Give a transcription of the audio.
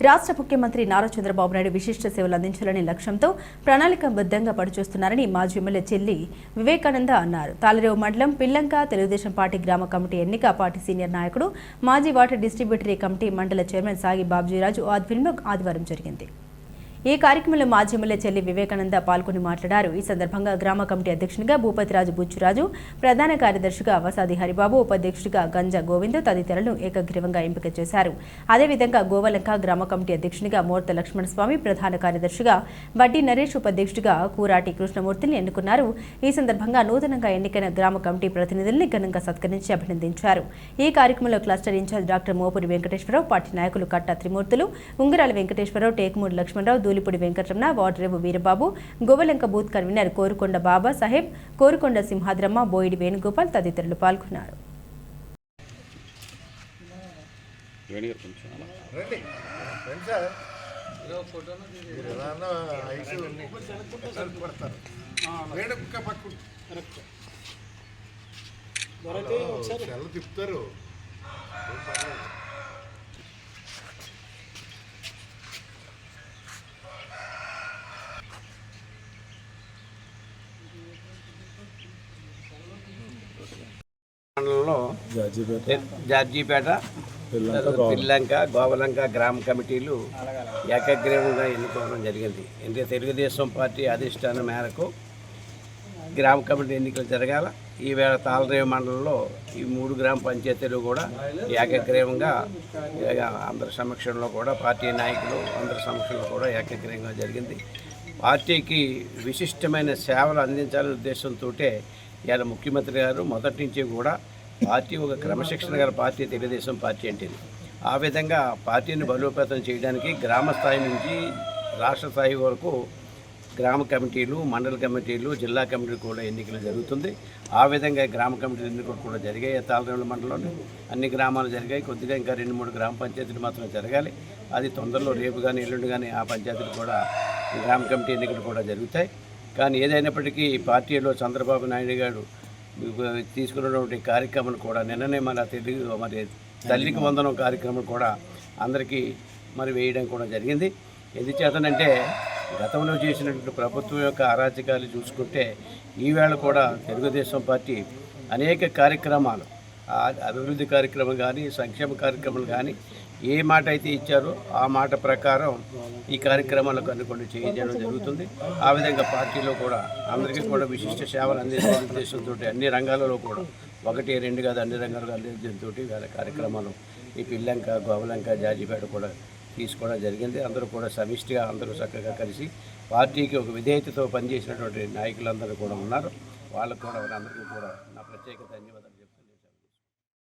రాష్ట్ర ముఖ్యమంత్రి నారా చంద్రబాబు నాయుడు విశిష్ట సేవలు అందించాలనే లక్ష్యంతో ప్రణాళికాబద్ధంగా పనిచేస్తున్నారని మాజీ ఎమ్మెల్యే చెల్లి వివేకానంద అన్నారు. తాళరేవు మండలం పిల్లంక తెలుగుదేశం పార్టీ గ్రామ కమిటీ ఎన్నిక పార్టీ సీనియర్ నాయకుడు మాజీ వాటర్ డిస్ట్రిబ్యూటరీ కమిటీ మండల చైర్మన్ సాగి బాబ్జీరాజు ఆధ్వర్యంలో ఆదివారం జరిగింది. ఈ కార్యక్రమంలో మాజీ ఎమ్మెల్యే చెల్లి వివేకానంద పాల్గొని మాట్లాడారు. ఈ సందర్భంగా గ్రామ కమిటీ అధ్యక్షునిగా భూపతిరాజు బుచ్చురాజు, ప్రధాన కార్యదర్శిగా వసాది హరిబాబు, ఉపాధ్యక్షుడిగా గంజా గోవింద్ తదితరులను ఏకగ్రీవంగా ఎంపిక చేశారు. అదేవిధంగా గోవలంక గ్రామ కమిటీ అధ్యక్షునిగా మూర్త లక్ష్మణస్వామి, ప్రధాన కార్యదర్శిగా వడ్డీ నరేష్, ఉపాధ్యక్షుడిగా కూరాటి కృష్ణమూర్తిని ఎన్నుకున్నారు. ఈ సందర్భంగా నూతనంగా ఎన్నికైన గ్రామ కమిటీ ప్రతినిధుల్ని ఘనంగా సత్కరించి అభినందించారు. ఈ కార్యక్రమంలో cluster incharge doctor Mopuri Venkateswararao, party నాయకులు కట్ట త్రిమూర్తులు, ఉంగరాల వెంకటేశ్వరరావు, టేకుమూడి లక్ష్మణరావు, దూలిపూడి వెంకటరమణ, వాటరేవు వీరబాబు, గోవలంక బూత్ కన్వీనర్ కోరుకొండ బాబా సాహెబ్, కోరుకొండ సింహాద్రమ్మ, బోయిడి వేణుగోపాల్ తదితరులు పాల్గొన్నారు. మండలంలో జార్జీపేట, పిల్లంక, గోవలంక గ్రామ కమిటీలు ఏకగ్రీవంగా ఎన్నుకోవడం జరిగింది. అంటే తెలుగుదేశం పార్టీ అధిష్టానం మేరకు గ్రామ కమిటీ ఎన్నికలు జరగాల. ఈవేళ తాళరేవు మండలంలో ఈ 3 గ్రామ పంచాయతీలు కూడా ఏకగ్రీవంగా అందరి సమక్షంలో కూడా పార్టీ నాయకులు అందరి సమక్షంలో కూడా ఏకగ్రీవంగా జరిగింది. పార్టీకి విశిష్టమైన సేవలు అందించాలనే ఉద్దేశంతో ఇవాళ ముఖ్యమంత్రి గారు మొదటి నుంచి కూడా పార్టీ ఒక క్రమశిక్షణ గల పార్టీ తెలుగుదేశం పార్టీ అంటే ఆ విధంగా పార్టీని బలోపేతం చేయడానికి గ్రామ స్థాయి నుంచి రాష్ట్ర స్థాయి వరకు గ్రామ కమిటీలు, మండల కమిటీలు, జిల్లా కమిటీలు కూడా ఎన్నికలు జరుగుతుంది. ఆ విధంగా గ్రామ కమిటీలు ఎన్నికలు కూడా జరిగాయి. తాళరేవుల మండలంలోని అన్ని గ్రామాలు జరిగాయి. కొద్దిగా ఇంకా 2-3 గ్రామ పంచాయతీలు మాత్రం జరగాలి. అది తొందరలో రేపు కానీ ఎల్లుండి కానీ ఆ పంచాయతీలు కూడా గ్రామ కమిటీ ఎన్నికలు కూడా జరుగుతాయి. కానీ ఏదైనప్పటికీ పార్టీలో చంద్రబాబు నాయుడు గారు తీసుకున్నటువంటి కార్యక్రమాలు కూడా నిన్ననే మన తల్లికి వందనం కార్యక్రమం కూడా అందరికీ వేయడం కూడా జరిగింది. ఎందుచేతనంటే గతంలో చేసినటువంటి ప్రభుత్వం యొక్క అరాచకాలు చూసుకుంటే ఈవేళ కూడా తెలుగుదేశం పార్టీ అనేక కార్యక్రమాలు, అభివృద్ధి కార్యక్రమం కానీ, సంక్షేమ కార్యక్రమాలు కానీ ఏ మాట అయితే ఇచ్చారో ఆ మాట ప్రకారం ఈ కార్యక్రమాలకు అనుకోండి చేయడం జరుగుతుంది. ఆ విధంగా పార్టీలో కూడా అందరికీ కూడా విశిష్ట సేవలు అందించే ఉద్దేశంతో అన్ని రంగాలలో కూడా 1-2 కాదు అన్ని రంగాలు అందించడంతో వేరే కార్యక్రమాలు ఈ పిల్లంక, గోవలంక, జార్జీపేట కూడా తీసుకోవడం జరిగింది. అందరూ కూడా సమిష్టిగా అందరూ చక్కగా కలిసి పార్టీకి ఒక విధేయతతో పనిచేసినటువంటి నాయకులందరూ కూడా ఉన్నారు. వాళ్ళకు కూడా అందరికీ కూడా నా ప్రత్యేక ధన్యవాదాలు చెప్తున్నాను.